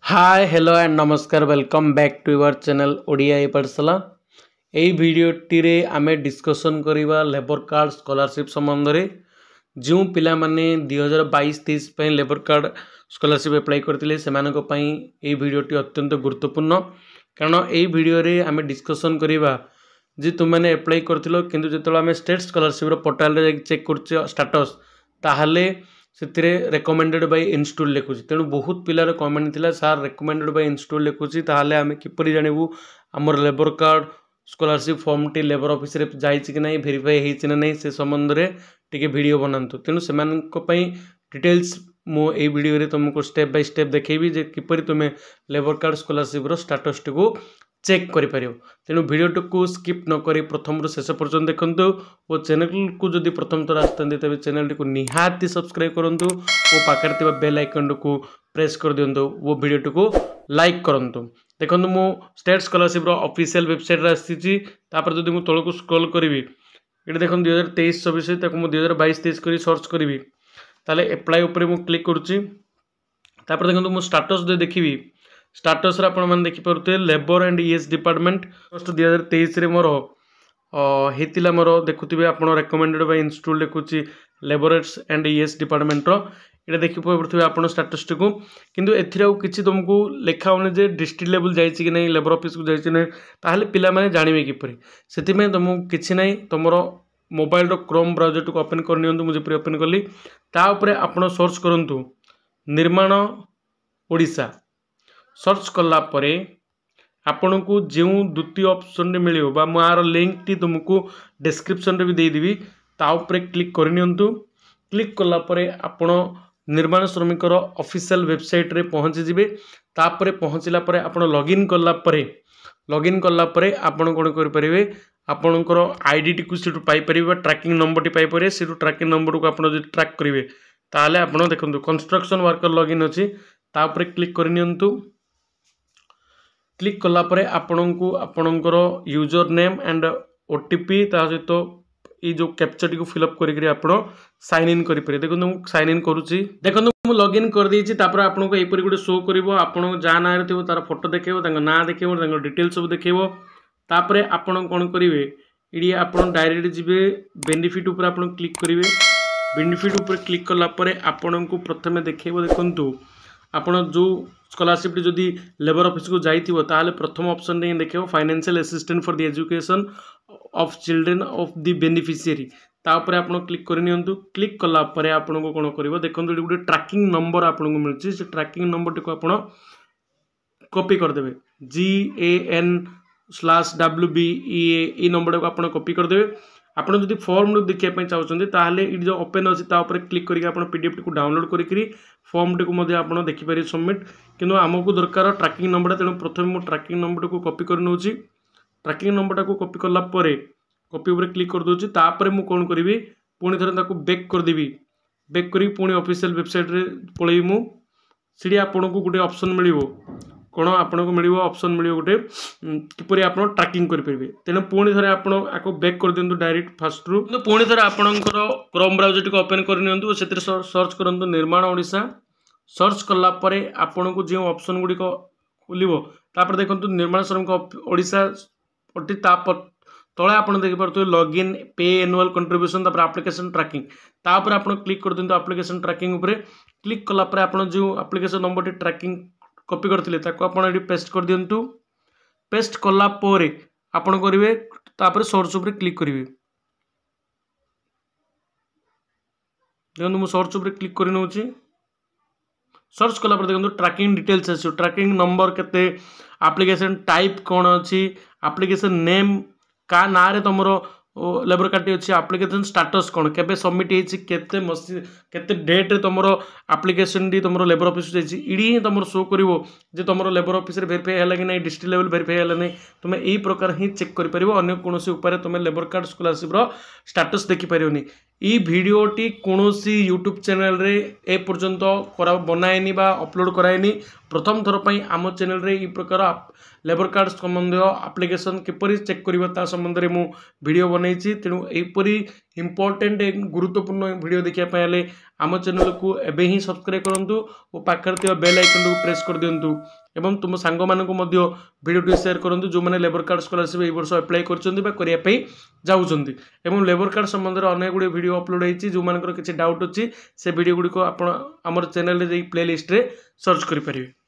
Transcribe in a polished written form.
Hi hello and नमस्कार welcome back to your channel Odia Pathshala. यही भिडियोटी रे आमे डिस्कसन करिबा लेबर कार्ड स्कॉलरशिप संबंध में जो पिला माने 2022-23 पे लेबर कार्ड स्कॉलरशिप अप्लाई करथिले सेमानको पई एही भिडियोटी अत्यंत गुरुत्वपूर्ण कारण एही भिडियो रे आमे डिस्कसन करिबा जे तुम मैंने अप्लाई करथिलो किंतु जेतलो आमे स्टेट स्कॉलरशिप रो पोर्टल रे चेक करछ स्टेटस ताहाले से रेकमेंडेड बाय इंस्टीट्यूट लिखुची तेणु बहुत पिलार कमेंट थिला सार रेकमेंडेड बाय इंस्टीट्यूट लिखुची ताहाले आमे किपरि जानिबु हमर labour card scholarship form T labour office रे जाइछि कि नै वेरीफाई हेछि ना नै से संबंध रे टिके वीडियो बनांतु तेणु सेमानको पई डिटेल्स मो ए वीडियो रे तुमको स्टेप बाय स्टेप देखैबी जे किपरि तुमे लेबर कार्ड स्कॉलरशिप रो स्टेटस टिको चेक करि परियो तेणु वीडियो को स्किप न करी प्रथम शेष पर्यंत देखंतु और चैनल को जदि प्रथम थर आसते तेज चैनल को निहाती सब्सक्राइब करंतु और पाखर थिबा बेल आइकन को प्रेस कर दियंतु वो वीडियो को लाइक करंतु। देखंतु मो स्टेट स्कॉलरशिप रो ऑफिशियल वेबसाइट रे आसीची तापर जदि मो तळको स्क्रॉल करबी एटा देखंतु 2023-24 ताको मो 2022-23 करी सर्च करबी ताले अप्लाई ऊपर मो क्लिक करूची तापर देखंतु मो स्टेटस दे देखिबी स्टेटस रे आपण मन देखि परते labour and ES department first 2023 रे मोर हेतिला मोर देखुथिबे आपण रेकमेंडेड बाय इंस्टीट्यूट लिखुची लेबरर्स एंड ईएस डिपार्टमेंट रो एटा देखि परथिबे आपण स्टेटस को किंतु एथिराउ किछि तुमको लेखा होने जे डिस्ट्रिक्ट लेवल जाइछि कि नै लेबर ऑफिस को जाइछि नै ताहाले पिला माने जानिबे किपरि सेति में तुमको किछि नै तमरो मोबाइल रो क्रोम ब्राउजर को ओपन कर नियंतु मुझे ओपन करली ता ऊपर आपण सर्च करंतु निर्माण ओडिशा सर्च कला परे आपण को जो द्वितीय ऑप्शन रे मिलियो बा मार लिंक टी तुमको डिस्क्रिप्शन रे भी दे देबी ता ऊपर क्लिक करनियंतु क्लिक कला परे आपण निर्माण श्रमिक रो ऑफिशियल वेबसाइट रे पहुंची जिबे तापरे पहुंचला परे आपण लॉगिन कला परे आपण कोन कर परिबे आपणकर आईडी टी को सिटु पाई परिबे ट्रैकिंग नंबर टी पाई परिबे सिटु ट्रैकिंग नंबर को आपण जे ट्रैक करिवे ताले आपण देखंतु कंस्ट्रक्शन वर्कर लॉगिन अछि ता ऊपर क्लिक करनियंतु क्लिक कला परे आपण को आपणकर यूजर नेम एंड ओटीपी ता सहित ये जो कैप्चर को फिलअप करी आपण साइन इन करि परे देखो साइन इन करूची देखो मु लॉगिन कर देछि तापर आपण को एपरि गुटे शो करिवो आपण जा ना रे थिबो तार फोटो देखेबो तांग ना देखेबो तांग डिटेल्स सब देखेबो तापर आपण कोन करिवे इडी आपण डायरेक्ट जिबे बेनिफिट ऊपर आपण क्लिक करिवे बेनिफिट ऊपर क्लिक कला परे आपण को प्रथमे देखेबो देखंतु आपण जो स्कॉलरशिप जदि लेबर ऑफिस को जाइथिबो ताले प्रथम ऑप्शन रे देखियो financial assistant for the education of children of the beneficiary ता ऊपर आपण क्लिक करनियंतु क्लिक कला परे आपण को कोन करिवो देखंतु गुटे ट्रैकिंग नंबर आपण को मिलछि से ट्रैकिंग नंबर को आपण कॉपी कर देबे GAN/WBEA ई नंबर को आपण कॉपी कर देबे आपण जदि फॉर्म देखिया पय चाहउछन्ते ताले इ जो ओपन अछि ता ऊपर क्लिक करिक आपण पीडीएफ को डाउनलोड करिकरी फॉर्म टी को मध्ये आपण देखि पारि सबमिट किंतु हमको दरकार ट्रैकिंग नंबर तेणु प्रथम मु ट्रैकिंग नंबर को कॉपी कर नउची ट्रैकिंग नंबर को कॉपी करला परे कॉपी ऊपर क्लिक कर दोची तापर मु कोन करबी पुणी थरे ताको बैक कर देबी बैक करी पुणी ऑफिशियल वेबसाइट रे पळेई मु सिडी आपण को गुटे ऑप्शन मिलिवो कोन आपण को मिलिवो ऑप्शन मिलिवो गुटे किपरि आपण ट्रैकिंग करि परिबे तेणु पुणी थरे आपण आको बैक कर दियंतु डायरेक्ट फास्ट रु पुणी थरे आपणकर क्रोम ब्राउजर को ओपन कर नियंतु सेतिर सर्च करंतु निर्माण ओडिशा सर्च कला परे आपण को जो ऑप्शन गुडी को खुलिवो तापर देखंतु निर्माण श्रमिक ओडिशा ओटी तापर तळे आपण देखि परतु लॉगिन पे एनुअल कंट्रीब्यूशन तापर एप्लीकेशन ट्रैकिंग तापर आपण क्लिक कर दियंतु एप्लीकेशन ट्रैकिंग ऊपर क्लिक कला परे आपण जो एप्लीकेशन नंबर टी ट्रैकिंग कॉपी करथिले ताको आपण एडी पेस्ट कर दियंतु पेस्ट कला परे आपण करिवे तापर सर्च ऊपर क्लिक करिवे देखंतु मु सर्च ऊपर क्लिक करि नउची सर्च कला पर देखो ट्रैकिंग डिटेल्स आसो ट्रैकिंग नंबर केते एप्लीकेशन टाइप कौन अच्छी एप्लीकेशन नेम का ना रे तुमरो लेबर कार्ड अच्छी एप्लीकेशन स्टेटस कौन केबे सबमिट हेछि केते मसी केते डेट रे तुमरो एप्लीकेशन डी तुमरो लेबर ऑफिस जाइछि इडी तुमरो शो करिवो जे तुमरो लेबर ऑफिस रे वेरीफाई हैला कि नै डिस्ट्रिक्ट लेवल वेरीफाई हैला नै तुमे एई प्रकार ही चेक करि परिबो अन्य कोनोसी ऊपर तुमे लेबर कार्ड स्कॉलरशिप रो स्टेटस देखि परियोनी ई वीडियो टी कोनोसी यूट्यूब चैनल रे ए पर्यंत करा बनाएनी बा अपलोड कराएनी प्रथम थर पई आम चैनल रे ई प्रकार लेबर कार्ड संबंधी एप्लीकेशन किपरि चेक करबा ता संबंध रे मु वीडियो बनैछि तेनु एपरि इंपोर्टेंट गुरुत्वपूर्ण वीडियो देखा हेले आम चैनल को एबे ही सब्सक्राइब करूँ और पाखे बेल आइकन को प्रेस कर दिंतु एवं तुम सांग मानक भिडियो शेयर करूँ जो मैंने लेबर कार्ड स्कॉलरशिप ए वर्ष अप्लाई करने एवं लेबर कार्ड संबंध में अनेक गुड़े वीडियो अपलोड होती जो मानकर किसी डाउट अच्छी से वीडियो गुड़िक आप चैनल प्ले लिस्ट रे सर्च करें।